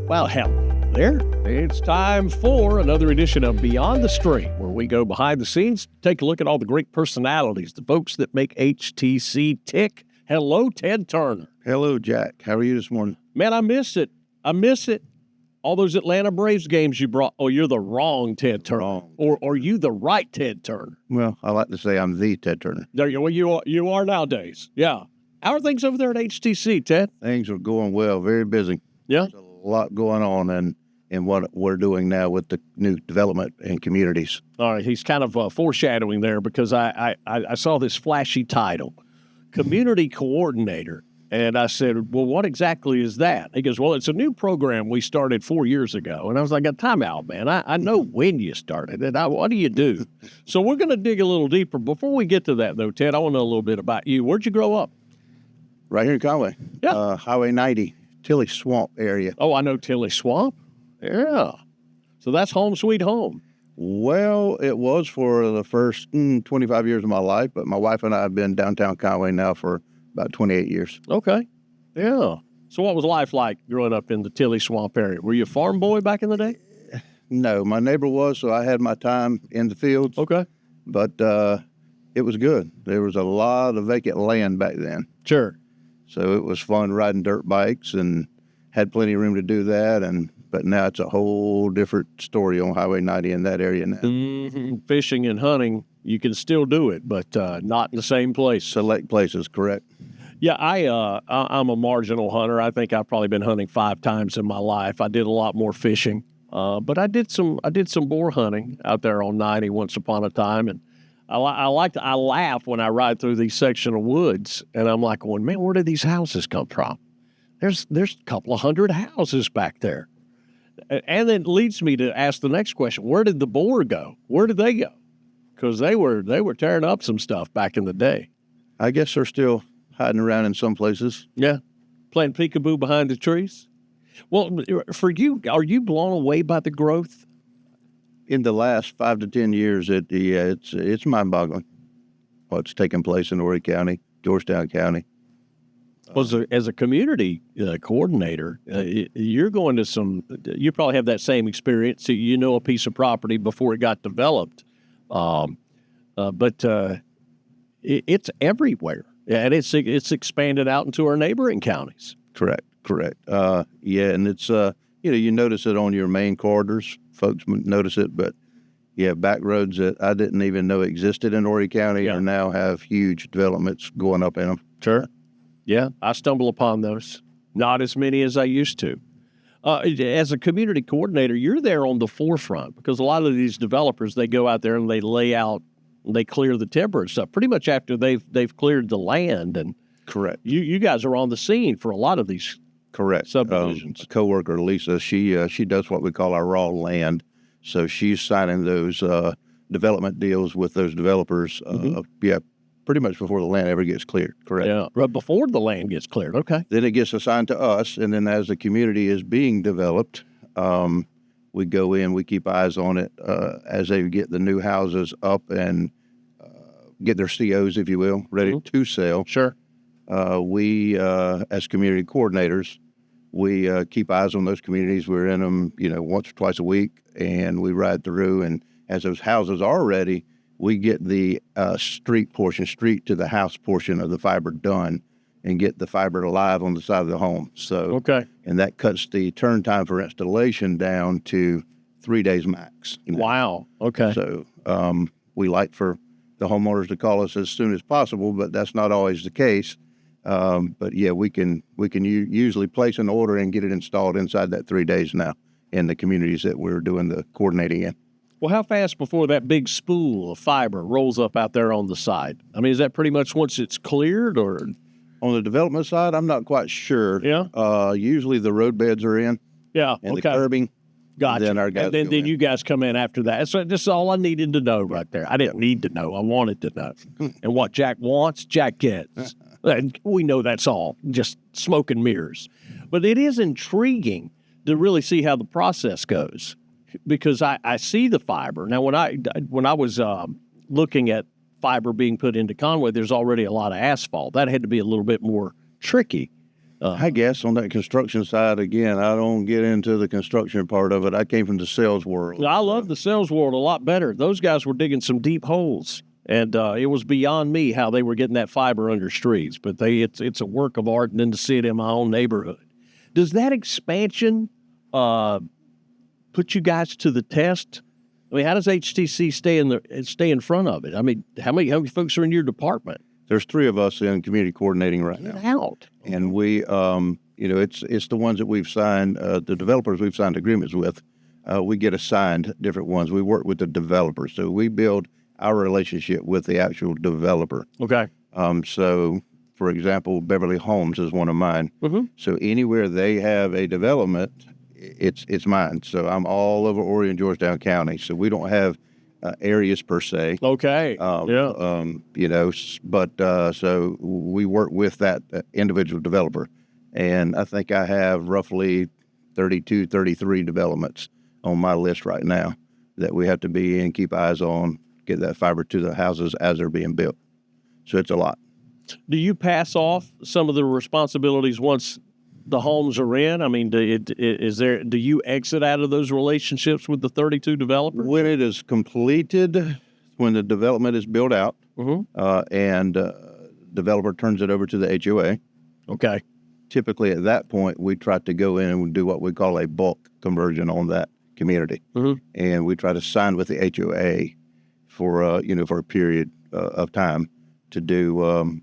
Well, hell, there. It's time for another edition of Beyond the Stream, where we go behind the scenes, take a look at all the great personalities, the folks that make HTC tick. Hello, Ted Turner. Hello, Jack. How are you this morning? Man, I miss it. All those Atlanta Braves games you brought. Oh, you're the wrong Ted Turner. Wrong. Or are you the right Ted Turner? Well, I like to say I'm the Ted Turner. There you, well, you are nowadays. Yeah. How are things over there at HTC, Ted? Things are going well, very busy. Yeah. There's a lot going on in what we're doing now with the new development and communities. All right, he's kind of foreshadowing there because I saw this flashy title, Community Coordinator. And I said, well, what exactly is that? He goes, well, it's a new program we started 4 years ago. And I was like, time out, man. I know when you started it. What do you do? So we're going to dig a little deeper. Before we get to that, though, Ted, I want to know a little bit about you. Where'd you grow up? Right here in Conway. Yeah. Highway 90, Tilly Swamp area. Oh, I know Tilly Swamp. Yeah. So that's home sweet home. Well, it was for the first 25 years of my life, but my wife and I have been downtown Conway now for about 28 years. Okay. Yeah. So what was life like growing up in the Tilly Swamp area? Were you a farm boy back in the day? No, my neighbor was, so I had my time in the fields. Okay. But it was good. There was a lot of vacant land back then. Sure. So it was fun riding dirt bikes and had plenty of room to do that. But now it's a whole different story on Highway 90 in that area now. Mm-hmm. Fishing and hunting, you can still do it, but not in the same place. Select places, correct? Yeah, I'm a marginal hunter. I think I've probably been hunting 5 times in my life. I did a lot more fishing, but I did some boar hunting out there on 90 once upon a time, and I laugh when I ride through these section of woods, and I'm like, going, man, where did these houses come from? There's a couple of hundred houses back there, and then it leads me to ask the next question: where did the boar go? Where did they go? Because they were tearing up some stuff back in the day. I guess they're still hiding around in some places. Yeah, playing peekaboo behind the trees. Well, for you, are you blown away by the growth? In the last 5 to 10 years, it's mind-boggling what's taking place in Horry County, Georgetown County. Well, as a community coordinator, you're going to you probably have that same experience. You know a piece of property before it got developed, but it's everywhere, and it's expanded out into our neighboring counties. Correct. Yeah, and it's you notice it on your main corridors. Folks notice it, but yeah, back roads that I didn't even know existed in Horry County are now have huge developments going up in them. Sure. Yeah, I stumble upon those. Not as many as I used to. As a community coordinator, you're there on the forefront because a lot of these developers, they go out there and they lay out, and they clear the timber and stuff pretty much after they've cleared the land. And correct. You guys are on the scene for a lot of these subdivisions. A coworker, Lisa, she does what we call our raw land. So she's signing those development deals with those developers. Pretty much before the land ever gets cleared, correct? Yeah, right before the land gets cleared, okay. Then it gets assigned to us, and then as the community is being developed, we go in, we keep eyes on it as they get the new houses up and get their COs, if you will, ready to sell. Sure. We, as community coordinators, we keep eyes on those communities. We're in them, once or twice a week, and we ride through, and as those houses are ready, we get the street to the house portion of the fiber done and get the fiber live on the side of the home. So, and that cuts the turn time for installation down to 3 days max. Wow. Okay. So we like for the homeowners to call us as soon as possible, but that's not always the case. But yeah, we can usually place an order and get it installed inside that 3 days now in the communities that we're doing the coordinating in. Well, how fast before that big spool of fiber rolls up out there on the side? I mean, is that pretty much once it's cleared, or? On the development side, I'm not quite sure. Yeah. Usually the road beds are in. Yeah. And the curbing. Gotcha. Then our guys then you guys come in after that. So this is all I needed to know right there. I didn't need to know. I wanted to know. And what Jack wants, Jack gets. And we know that's all, just smoke and mirrors. But it is intriguing to really see how the process goes, because I see the fiber. Now, when I was looking at fiber being put into Conway, there's already a lot of asphalt. That had to be a little bit more tricky. I guess on that construction side, again, I don't get into the construction part of it. I came from the sales world. I love the sales world a lot better. Those guys were digging some deep holes, and it was beyond me how they were getting that fiber under streets. But it's a work of art, and then to see it in my own neighborhood. Does that expansion put you guys to the test? I mean, how does HTC stay in front of it? I mean, how many folks are in your department? There's 3 of us in community coordinating right now. Get out. And we, it's the ones that we've signed, the developers we've signed agreements with. We get assigned different ones. We work with the developers, so we build our relationship with the actual developer. Okay. So, for example, Beverly Homes is one of mine. Mm-hmm. So anywhere they have a development, it's mine. So I'm all over Orion, Georgetown County. So we don't have areas per se. Okay. So we work with that individual developer. And I think I have roughly 32, 33 developments on my list right now that we have to be in, keep eyes on, get that fiber to the houses as they're being built. So it's a lot. Do you pass off some of the responsibilities once the homes are in? I mean, do you exit out of those relationships with the 32 developers? When it is completed, when the development is built out, and developer turns it over to the HOA. Okay. Typically, at that point, we try to go in and do what we call a bulk conversion on that community, and we try to sign with the HOA for a period of time to do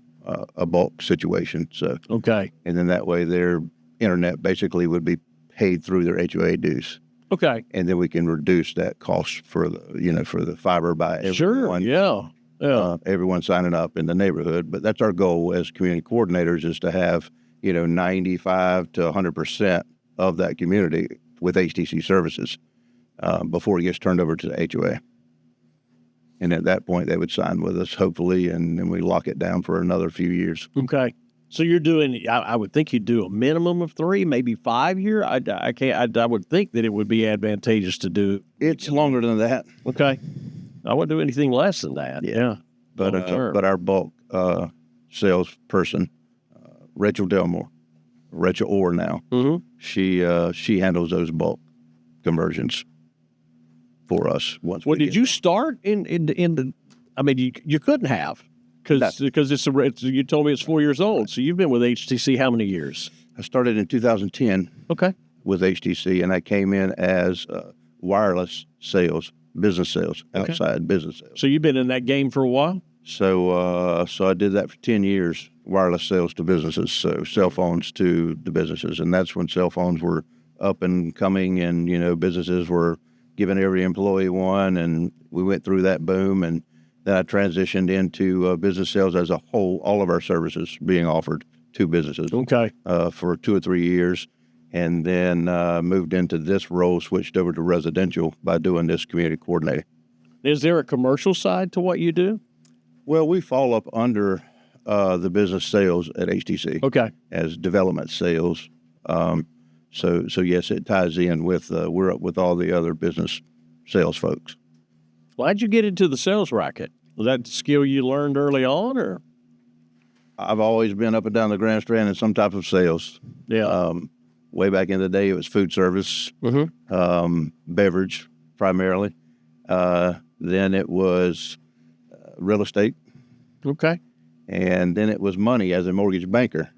a bulk situation. So okay, and then that way their internet basically would be paid through their HOA dues. Okay, and then we can reduce that cost for the fiber by everyone. Sure, yeah. Everyone signing up in the neighborhood. But that's our goal as community coordinators, is to have 95 to 100% of that community with HTC services before it gets turned over to the HOA. And at that point, they would sign with us, hopefully, and then we lock it down for another few years. Okay. So you're doing, I would think you'd do a minimum of 3, maybe 5 year. I would think that it would be advantageous to do. It's longer than that. Okay. I wouldn't do anything less than that. Yeah. But our bulk salesperson, Rachel Delmore, Rachel Orr now, she handles those bulk conversions for us. Well, did you start in the? I mean, you couldn't have because you told me it's 4 years old. So you've been with HTC how many years? I started in 2010. Okay. With HTC, and I came in as wireless sales, business sales, outside business sales. So you've been in that game for a while. So I did that for 10 years, wireless sales to businesses, so cell phones to the businesses, and that's when cell phones were up and coming, and businesses were giving every employee one, and we went through that boom, and then I transitioned into business sales as a whole, all of our services being offered to businesses. Okay. For 2 or 3 years, and then moved into this role, switched over to residential by doing this community coordinating. Is there a commercial side to what you do? Well, we fall up under the business sales at HTC. Okay. As development sales. So yes, it ties in with we're up with all the other business sales folks. Why'd you get into the sales racket? Was that a skill you learned early on, or? I've always been up and down the Grand Strand in some type of sales. Yeah. Way back in the day, it was food service, beverage primarily. Then it was real estate. Okay. And then it was money as a mortgage banker.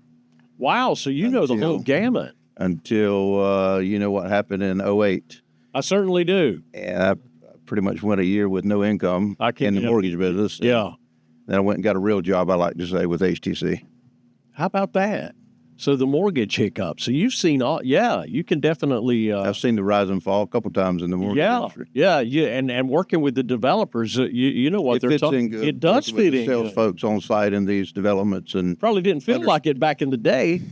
Wow. So you know the whole gamut. Until, what happened in 2008. I certainly do. And I pretty much went a year with no income in the mortgage business. Yeah. Then I went and got a real job, I like to say, with HTC. How about that? So the mortgage hiccup. So you've seen you can definitely. I've seen the rise and fall a couple times in the mortgage industry. Yeah. And working with the developers, you know what they're talking. It does fit in. Sales folks on site in these developments, and probably didn't feel like it back in the day.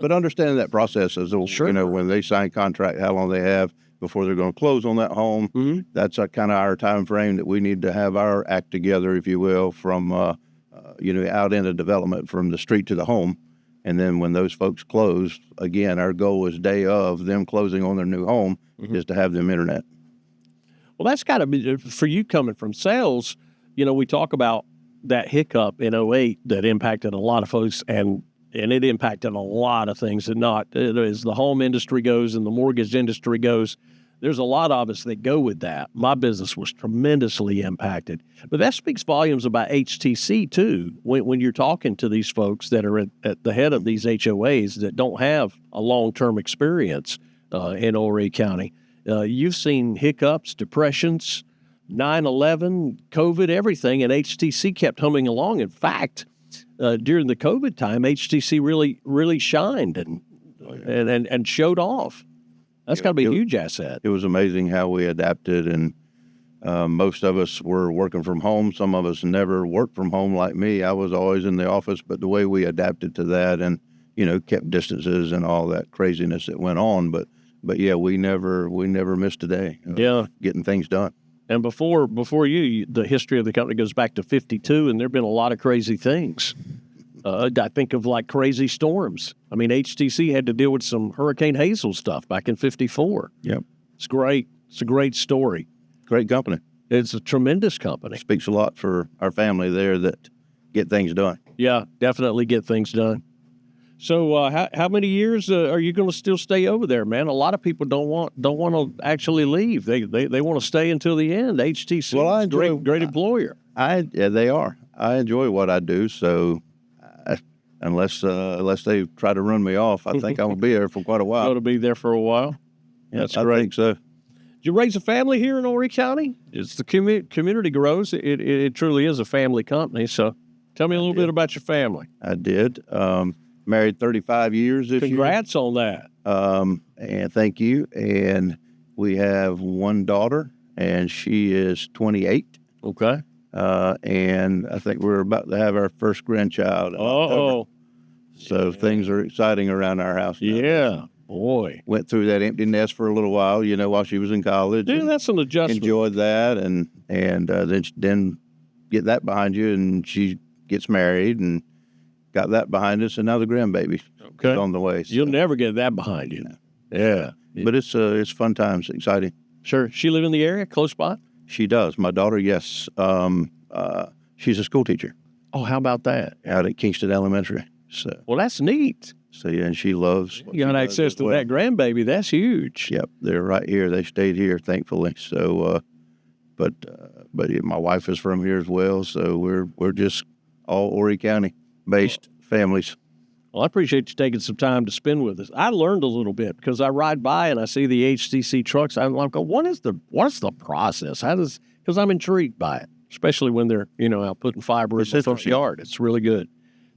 But understanding that process is, when they sign contract, how long they have before they're going to close on that home. That's kind of our time frame that we need to have our act together, if you will, from out into development, from the street to the home. And then when those folks close, again, our goal is day of them closing on their new home is to have them internet. Well, that's got to be, for you coming from sales, we talk about that hiccup in 2008 that impacted a lot of folks. And and it impacted a lot of things. And not as the home industry goes and the mortgage industry goes, there's a lot of us that go with that. My business was tremendously impacted. But that speaks volumes about HTC, too, when you're talking to these folks that are at the head of these HOAs that don't have a long-term experience in Horry County. You've seen hiccups, depressions, 9/11, COVID, everything, and HTC kept humming along. In fact, during the COVID time, HTC really shined and showed off. That's got to be a huge asset. It was amazing how we adapted, and most of us were working from home. Some of us never worked from home like me. I was always in the office, but the way we adapted to that and, kept distances and all that craziness that went on. But yeah, we never missed a day. Getting things done. And before you, the history of the company goes back to 52, and there have been a lot of crazy things. I think of like crazy storms. I mean, HTC had to deal with some Hurricane Hazel stuff back in 54. Yep. It's great. It's a great story. Great company. It's a tremendous company. Speaks a lot for our family there that get things done. Yeah, definitely get things done. So how many years are you going to still stay over there, man? A lot of people don't want to actually leave. They want to stay until the end. HTC, well, is a great employer. They are. I enjoy what I do, so unless they try to run me off, I think I will be there for quite a while. Going to be there for a while. That's great. I think so. Did you raise a family here in Horry County? It's the community grows. It truly is a family company. So tell me a little bit about your family. I did. Married 35 years this year. Congrats on that. And thank you. And we have one daughter, and she is 28. Okay. And I think we're about to have our first grandchild in October. So things are exciting around our house now. Yeah, boy. Went through that empty nest for a little while, while she was in college. Dude, that's an adjustment. Enjoyed that, and then get that behind you, and she gets married, and got that behind us, and now the grandbaby is on the way. So. You'll never get that behind you. Yeah. But it's fun times, exciting. Sure. She live in the area, close by? She does. My daughter, yes. She's a school teacher. Oh, how about that? Out at Kingston Elementary. So. Well, that's neat. So, yeah, and she loves what you got access to that grandbaby. That's huge. Yep. They're right here. They stayed here, thankfully. So, but my wife is from here as well. So we're just all Horry County based families. Well, I appreciate you taking some time to spend with us. I learned a little bit because I ride by and I see the HTC trucks. I'm like, what is the process? Because I'm intrigued by it, especially when they're, out putting fiber in the front yard. It's really good.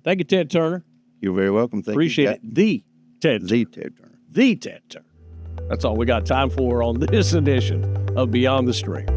Thank you, Ted Turner. You're very welcome. Thank appreciate you. It. The Ted Turner. The Ted Turner. That's all we got time for on this edition of Beyond the Stream.